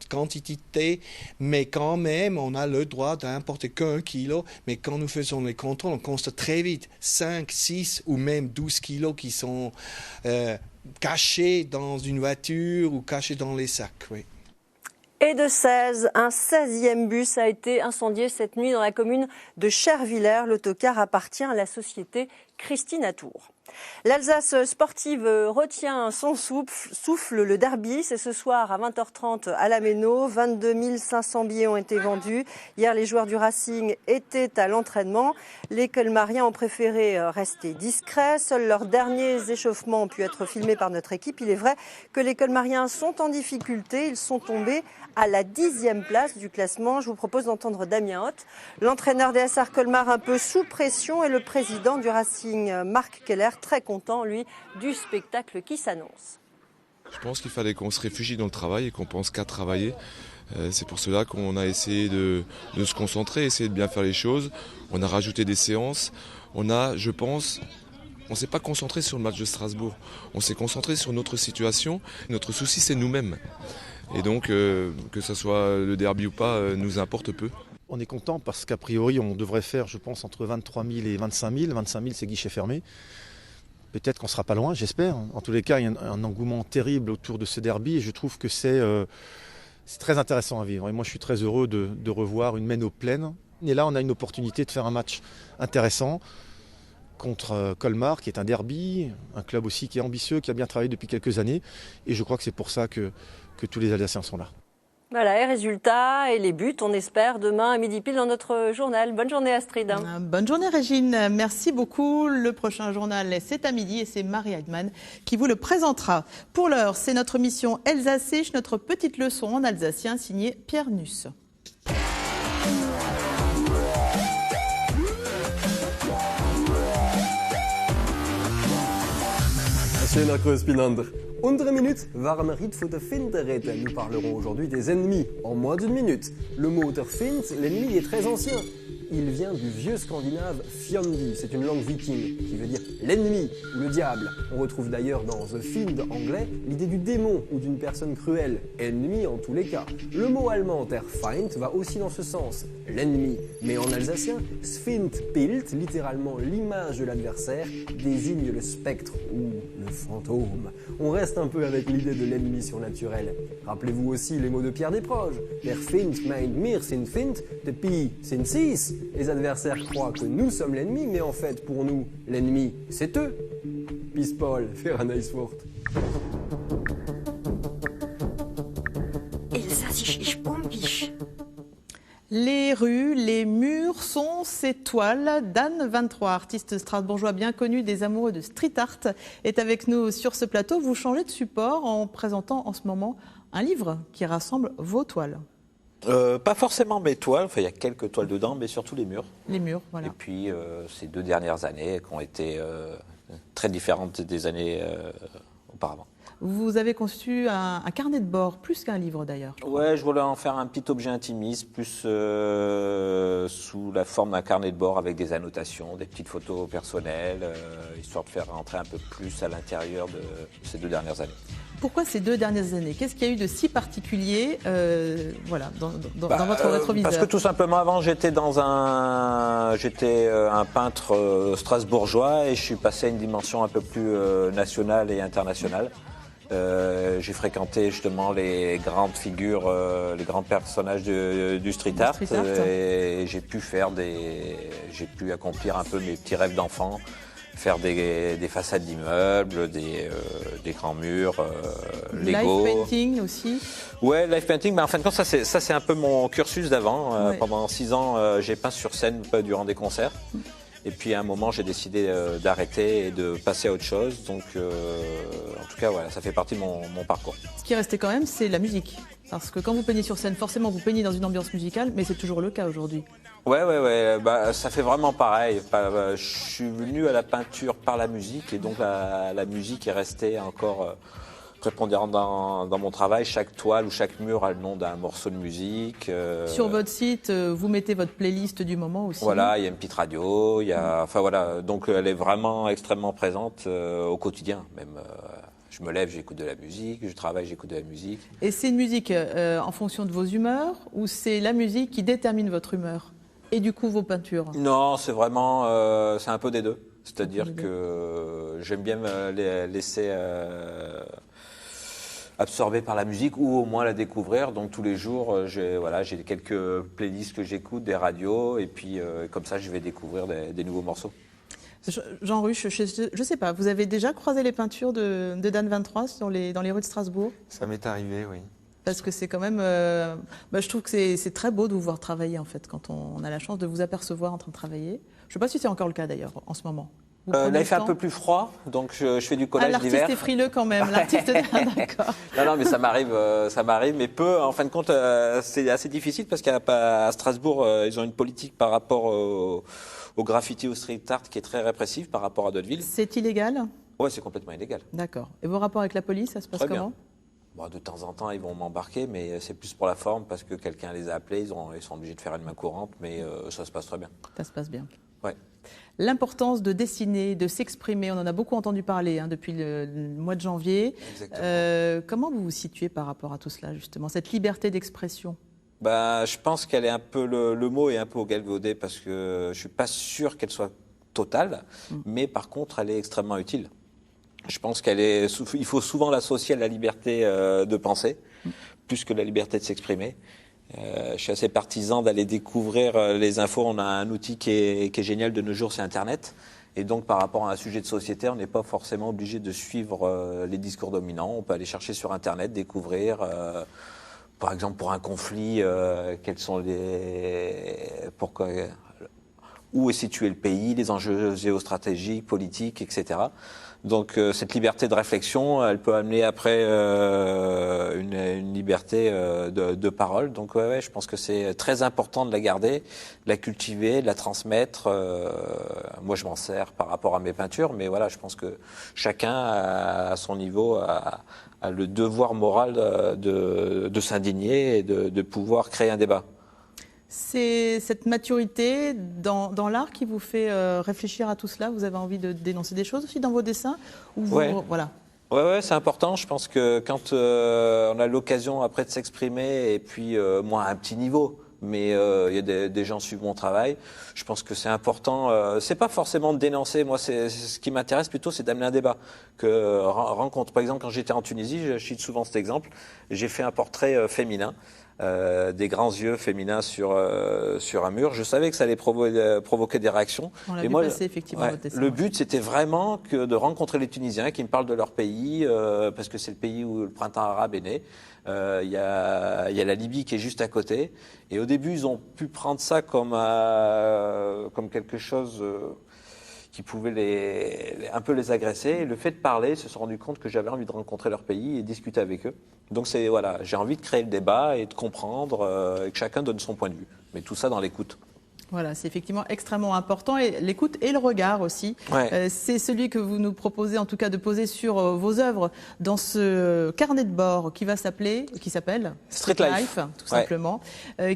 quantités. Mais quand même, on a le droit d'importer qu'1 kilo. Mais quand nous faisons les contrôles, on constate très vite 5, 6 ou même 12 kilos qui sont cachés dans une voiture ou cachés dans les sacs. Oui. Et de 16, un 16e bus a été incendié cette nuit dans la commune de Chervillers. L'autocar appartient à la société Christine Atour. L'Alsace sportive retient son souffle. Le derby, c'est ce soir à 20h30 à la Méno. 22 500 billets ont été vendus. Hier, les joueurs du Racing étaient à l'entraînement. Les Colmariens ont préféré rester discrets. Seuls leurs derniers échauffements ont pu être filmés par notre équipe. Il est vrai que les Colmariens sont en difficulté. Ils sont tombés à la 10e place du classement. Je vous propose d'entendre Damien Hoth, l'entraîneur des SR Colmar un peu sous pression, et le président du Racing, Marc Keller, très content, lui, du spectacle qui s'annonce. Je pense qu'il fallait qu'on se réfugie dans le travail et qu'on pense qu'à travailler. C'est pour cela qu'on a essayé de se concentrer, essayer de bien faire les choses. On a rajouté des séances. On ne s'est pas concentré sur le match de Strasbourg. On s'est concentré sur notre situation. Notre souci, c'est nous-mêmes. Et donc, que ce soit le derby ou pas, nous importe peu. On est content parce qu'a priori, on devrait faire, je pense, entre 23 000 et 25 000. 25 000, c'est guichet fermé. Peut-être qu'on ne sera pas loin, j'espère. En tous les cas, il y a un engouement terrible autour de ce derby et je trouve que c'est très intéressant à vivre. Et moi, je suis très heureux de revoir une Méno pleine. Et là, on a une opportunité de faire un match intéressant contre Colmar, qui est un derby, un club aussi qui est ambitieux, qui a bien travaillé depuis quelques années. Et je crois que c'est pour ça que tous les Alsaciens sont là. Voilà, et résultats et les buts, on espère, demain à midi pile dans notre journal. Bonne journée Astrid. Bonne journée Régine, merci beaucoup. Le prochain journal, c'est à midi et c'est Marie Heidmann qui vous le présentera. Pour l'heure, c'est notre mission Elsassiche, notre petite leçon en alsacien signée Pierre Nuss. Schöner Grüß binander. Unsere Minute waren Ried von der Finderrede. Nous parlerons aujourd'hui des ennemis en moins d'une minute. Le mot der Find, l'ennemi, est très ancien. Il vient du vieux scandinave Fjandi, c'est une langue viking qui veut dire l'ennemi ou le diable. On retrouve d'ailleurs dans The Fiend anglais l'idée du démon ou d'une personne cruelle, ennemi en tous les cas. Le mot allemand der Feind va aussi dans ce sens, l'ennemi. Mais en alsacien, Sfindbild, littéralement l'image de l'adversaire, désigne le spectre ou le fantôme. On reste un peu avec l'idée de l'ennemi surnaturel. Rappelez-vous aussi les mots de Pierre Desproges. Der Find meint mir sind Find, de Pi sind sis. Les adversaires croient que nous sommes l'ennemi, mais en fait, pour nous, l'ennemi, c'est eux. Peace Paul, faire un nice fort. Les rues, les murs sont ces toiles. Dan 23, artiste strasbourgeois bien connu des amoureux de street art, est avec nous sur ce plateau. Vous changez de support en présentant en ce moment un livre qui rassemble vos toiles. Pas forcément mes toiles, enfin il y a quelques toiles dedans, mais surtout les murs. Les murs, voilà. Et puis ces 2 dernières années qui ont été très différentes des années auparavant. Vous avez conçu un carnet de bord, plus qu'un livre d'ailleurs. Ouais, je voulais en faire un petit objet intimiste, plus sous la forme d'un carnet de bord avec des annotations, des petites photos personnelles, histoire de faire rentrer un peu plus à l'intérieur de ces 2 dernières années. Pourquoi ces 2 dernières années? Qu'est-ce qu'il y a eu de si particulier dans votre rétroviseur? Parce que tout simplement, avant, j'étais un peintre strasbourgeois et je suis passé à une dimension un peu plus nationale et internationale. J'ai fréquenté justement les grandes figures, les grands personnages du street art, et j'ai pu accomplir un peu mes petits rêves d'enfant. Faire des façades d'immeubles, des grands murs, Lego. Live painting aussi. Ouais, live painting, mais en fin de compte, ça c'est un peu mon cursus d'avant. Ouais. Pendant 6 ans, j'ai peint sur scène durant des concerts. Et puis à un moment, j'ai décidé d'arrêter et de passer à autre chose. Donc, en tout cas, voilà, ça fait partie de mon parcours. Ce qui est resté quand même, c'est la musique. Parce que quand vous peignez sur scène, forcément, vous peignez dans une ambiance musicale, mais c'est toujours le cas aujourd'hui. Ouais. Bah, ça fait vraiment pareil. Je suis venu à la peinture par la musique, et donc la musique est restée encore prépondérante dans mon travail. Chaque toile ou chaque mur a le nom d'un morceau de musique. Sur votre site, vous mettez votre playlist du moment aussi. Voilà, il y a une petite radio, enfin voilà, donc elle est vraiment extrêmement présente au quotidien. Même, je me lève, j'écoute de la musique, je travaille, j'écoute de la musique. Et c'est une musique en fonction de vos humeurs, ou c'est la musique qui détermine votre humeur et du coup vos peintures? Non, c'est vraiment, c'est un peu des deux. C'est-à-dire que j'aime bien me laisser absorbé par la musique ou au moins la découvrir. Donc tous les jours, j'ai quelques playlists que j'écoute, des radios, et puis comme ça, je vais découvrir des nouveaux morceaux. Jean Ruche, je ne sais pas, vous avez déjà croisé les peintures de Dan 23 dans les rues de Strasbourg? Ça m'est arrivé, oui. Parce que c'est quand même... je trouve que c'est très beau de vous voir travailler, en fait, quand on a la chance de vous apercevoir en train de travailler. Je ne sais pas si c'est encore le cas, d'ailleurs, en ce moment. Là, il fait un peu plus froid, donc je fais du collage d'hiver. L'artiste est frileux quand même, l'artiste d'accord. Non, mais ça m'arrive, mais peu. En fin de compte, c'est assez difficile parce qu'à Strasbourg, ils ont une politique par rapport au graffiti, au street art qui est très répressive par rapport à d'autres villes. C'est illégal? Ouais, c'est complètement illégal. D'accord. Et vos rapports avec la police, ça se passe comment? Bon, de temps en temps, ils vont m'embarquer, mais c'est plus pour la forme parce que quelqu'un les a appelés, ils sont obligés de faire une main courante, mais ça se passe très bien. Ça se passe bien. Ouais. L'importance de dessiner, de s'exprimer, on en a beaucoup entendu parler depuis le mois de janvier. Comment vous vous situez par rapport à tout cela, justement, cette liberté d'expression? Je pense qu'elle est un peu, le mot est un peu galvaudé parce que je ne suis pas sûr qu'elle soit totale, mais par contre, elle est extrêmement utile. Je pense il faut souvent l'associer à la liberté de penser, plus que la liberté de s'exprimer. Je suis assez partisan d'aller découvrir les infos. On a un outil qui est génial de nos jours, c'est Internet. Et donc, par rapport à un sujet de société, on n'est pas forcément obligé de suivre les discours dominants. On peut aller chercher sur Internet, découvrir, par exemple, pour un conflit, quels sont où est situé le pays, les enjeux géostratégiques, politiques, etc. Donc cette liberté de réflexion, elle peut amener après une liberté de parole. Donc je pense que c'est très important de la garder, de la cultiver, de la transmettre. Moi, je m'en sers par rapport à mes peintures, mais voilà, je pense que chacun, à son niveau, a le devoir moral de s'indigner et de pouvoir créer un débat. C'est cette maturité dans l'art qui vous fait réfléchir à tout cela? Vous avez envie de dénoncer des choses aussi dans vos dessins? Voilà. Ouais, c'est important. Je pense que quand on a l'occasion après de s'exprimer, et puis moi à un petit niveau, mais il y a des gens qui suivent mon travail, je pense que c'est important. C'est pas forcément de dénoncer. Moi, ce qui m'intéresse plutôt, c'est d'amener un débat. Rencontre. Par exemple, quand j'étais en Tunisie, je cite souvent cet exemple, j'ai fait un portrait féminin. Des grands yeux féminins sur un mur. Je savais que ça allait provoquer des réactions. On l'a vu passer, effectivement, votre dessin. Le but, c'était vraiment de rencontrer les Tunisiens qui me parlent de leur pays, parce que c'est le pays où le printemps arabe est né. Il y a la Libye qui est juste à côté. Et au début, ils ont pu prendre ça comme quelque chose qui pouvait un peu les agresser. Et le fait de parler, ils se sont rendus compte que j'avais envie de rencontrer leur pays et discuter avec eux. Donc j'ai envie de créer le débat et de comprendre et que chacun donne son point de vue. Mais tout ça dans l'écoute. Voilà, c'est effectivement extrêmement important. Et l'écoute et le regard aussi. Ouais. C'est celui que vous nous proposez, en tout cas, de poser sur vos œuvres dans ce carnet de bord qui s'appelle Street Life, tout simplement,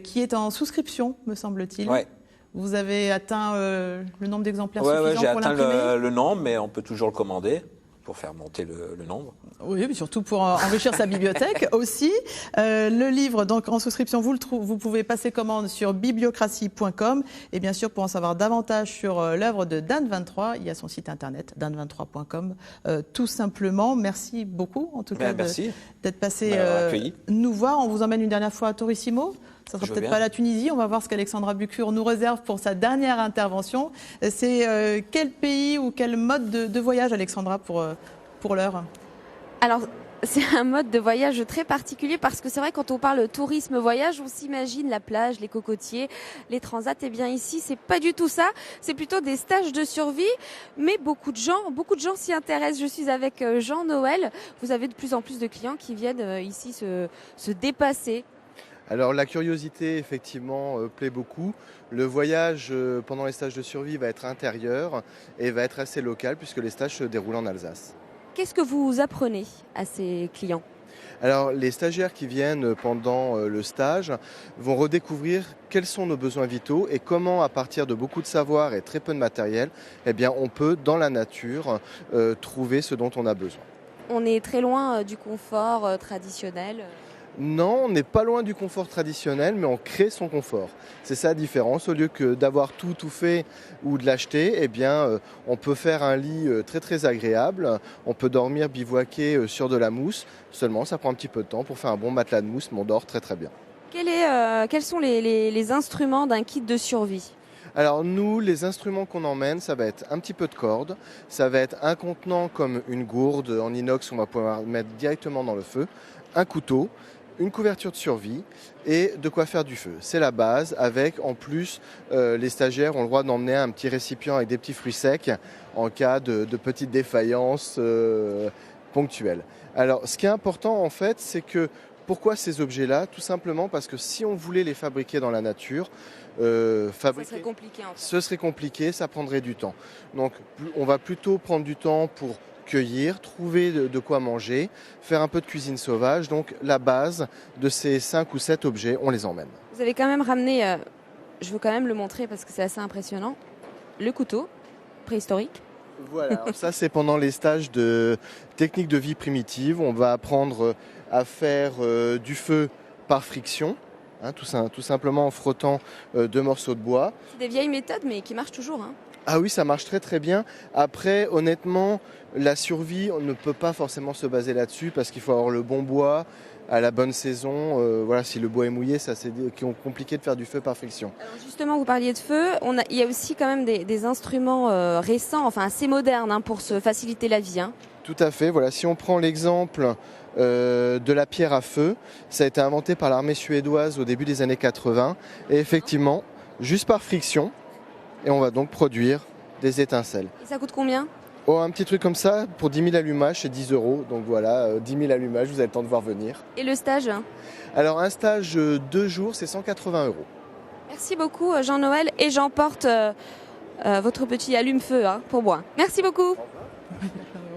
qui est en souscription, me semble-t-il. Ouais. Vous avez atteint le nombre d'exemplaires suffisant pour l'imprimer? J'ai atteint le nombre, mais on peut toujours le commander pour faire monter le nombre. Oui, mais surtout pour enrichir sa bibliothèque aussi. Le livre, donc en souscription, vous pouvez passer commande sur bibliocratie.com. Et bien sûr, pour en savoir davantage sur l'œuvre de Dan 23, il y a son site internet, dan23.com, tout simplement. Merci beaucoup, en tout cas, d'être passé nous voir. On vous emmène une dernière fois à Torissimo. Ça ne sera peut-être pas la Tunisie. On va voir ce qu'Alexandra Bucur nous réserve pour sa dernière intervention. C'est quel pays ou quel mode de voyage, Alexandra, pour l'heure? Alors, c'est un mode de voyage très particulier parce que c'est vrai, quand on parle tourisme voyage, on s'imagine la plage, les cocotiers, les transats. Et bien ici, c'est pas du tout ça. C'est plutôt des stages de survie. Mais beaucoup de gens s'y intéressent. Je suis avec Jean-Noël. Vous avez de plus en plus de clients qui viennent ici se dépasser. Alors la curiosité, effectivement, plaît beaucoup. Le voyage pendant les stages de survie va être intérieur et va être assez local puisque les stages se déroulent en Alsace. Qu'est-ce que vous apprenez à ces clients ? Alors les stagiaires qui viennent pendant le stage vont redécouvrir quels sont nos besoins vitaux et comment, à partir de beaucoup de savoir et très peu de matériel, eh bien, on peut dans la nature trouver ce dont on a besoin. On est très loin du confort traditionnel. Non, on n'est pas loin du confort traditionnel, mais on crée son confort. C'est ça la différence. Au lieu que d'avoir tout fait ou de l'acheter, eh bien, on peut faire un lit très très agréable. On peut dormir bivouaquer sur de la mousse. Seulement, ça prend un petit peu de temps pour faire un bon matelas de mousse, mais on dort très très bien. Quels sont les instruments d'un kit de survie ? Alors nous, les instruments qu'on emmène, ça va être un petit peu de corde, ça va être un contenant comme une gourde en inox qu'on va pouvoir mettre directement dans le feu, un couteau, une couverture de survie et de quoi faire du feu. C'est la base, avec en plus les stagiaires ont le droit d'emmener un petit récipient avec des petits fruits secs en cas de petites défaillances ponctuelles. Alors ce qui est important en fait, c'est que pourquoi ces objets-là? Tout simplement parce que si on voulait les fabriquer dans la nature, Ça serait compliqué en fait. ce serait compliqué, ça prendrait du temps. Donc on va plutôt prendre du temps pour cueillir, trouver de quoi manger, faire un peu de cuisine sauvage. Donc la base de ces 5 ou 7 objets, on les emmène. Vous avez quand même ramené, je veux quand même le montrer parce que c'est assez impressionnant, le couteau préhistorique. Voilà, alors ça c'est pendant les stages de technique de vie primitive. On va apprendre à faire du feu par friction, hein, tout simplement en frottant 2 morceaux de bois. C'est des vieilles méthodes mais qui marchent toujours. Hein. Ah oui, ça marche très très bien. Après, honnêtement, la survie, on ne peut pas forcément se baser là-dessus parce qu'il faut avoir le bon bois à la bonne saison. Voilà, si le bois est mouillé, ça c'est compliqué de faire du feu par friction. Alors justement, vous parliez de feu. Il y a aussi quand même des instruments récents, enfin assez modernes, hein, pour se faciliter la vie. Hein. Tout à fait. Voilà, si on prend l'exemple de la pierre à feu, ça a été inventé par l'armée suédoise au début des années 80. Et effectivement, juste par friction, et on va donc produire des étincelles. Et ça coûte combien ? Oh, un petit truc comme ça, pour 10 000 allumages, c'est 10 €. Donc voilà, 10 000 allumages, vous avez le temps de voir venir. Et le stage ? Alors un stage 2 jours, c'est 180 €. Merci beaucoup Jean-Noël, et j'emporte votre petit allume-feu hein, pour moi. Merci beaucoup.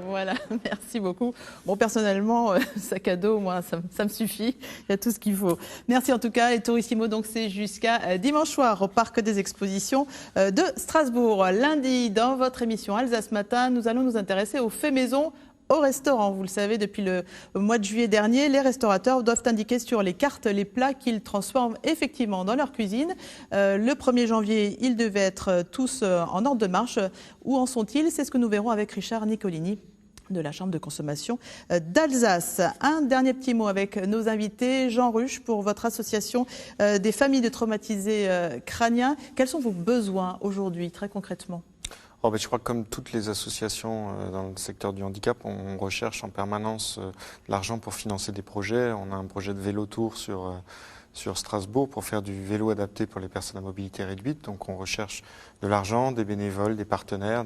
Voilà, merci beaucoup. Bon, personnellement, sac à dos, moi, ça me suffit. Il y a tout ce qu'il faut. Merci en tout cas. Et Tourissimo, donc, c'est jusqu'à dimanche soir au Parc des Expositions de Strasbourg. Lundi, dans votre émission Alsace Matin, nous allons nous intéresser aux faits maison au restaurant. Vous le savez, depuis le mois de juillet dernier, les restaurateurs doivent indiquer sur les cartes les plats qu'ils transforment effectivement dans leur cuisine. Le 1er janvier, ils devaient être tous en ordre de marche. Où en sont-ils? C'est ce que nous verrons avec Richard Nicolini de la Chambre de consommation d'Alsace. Un dernier petit mot avec nos invités. Jean Ruche, pour votre association des familles de traumatisés crâniens. Quels sont vos besoins aujourd'hui, très concrètement ? Je crois que comme toutes les associations dans le secteur du handicap, on recherche en permanence de l'argent pour financer des projets. On a un projet de vélo tour sur Strasbourg pour faire du vélo adapté pour les personnes à mobilité réduite. Donc on recherche de l'argent, des bénévoles, des partenaires,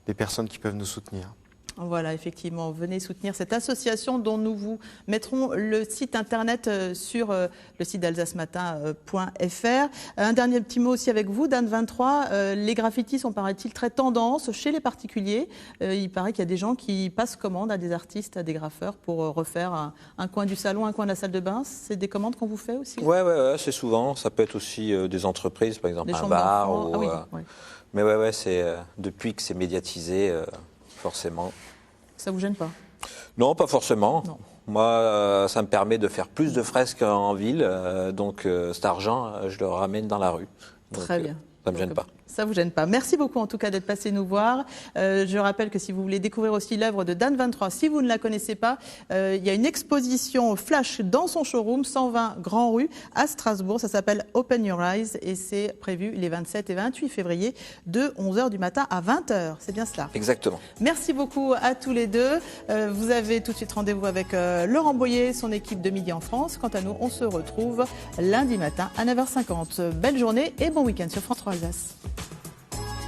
des personnes qui peuvent nous soutenir. Voilà, effectivement, venez soutenir cette association dont nous vous mettrons le site internet sur le site d'alsacematin.fr. Un dernier petit mot aussi avec vous, Dan 23. Les graffitis sont, paraît-il, très tendance chez les particuliers. Il paraît qu'il y a des gens qui passent commande à des artistes, à des graffeurs pour refaire un coin du salon, un coin de la salle de bain. C'est des commandes qu'on vous fait aussi ? Ouais, c'est souvent. Ça peut être aussi des entreprises, par exemple un bar. Ou, oui. Mais c'est depuis que c'est médiatisé, forcément. Ça vous gêne pas ? Non, pas forcément. Non. Moi, ça me permet de faire plus de fresques en ville. Donc cet argent, je le ramène dans la rue. Très bien. Ça ne me gêne pas. Ça ne vous gêne pas. Merci beaucoup en tout cas d'être passé nous voir. Je rappelle que si vous voulez découvrir aussi l'œuvre de Dan 23, si vous ne la connaissez pas, il y a une exposition flash dans son showroom 120 Grand Rue à Strasbourg. Ça s'appelle Open Your Eyes et c'est prévu les 27 et 28 février de 11h du matin à 20h. C'est bien cela ? Exactement. Merci beaucoup à tous les deux. Vous avez tout de suite rendez-vous avec Laurent Boyer, son équipe de Midi en France. Quant à nous, on se retrouve lundi matin à 9h50. Belle journée et bon week-end sur France 3 Alsace.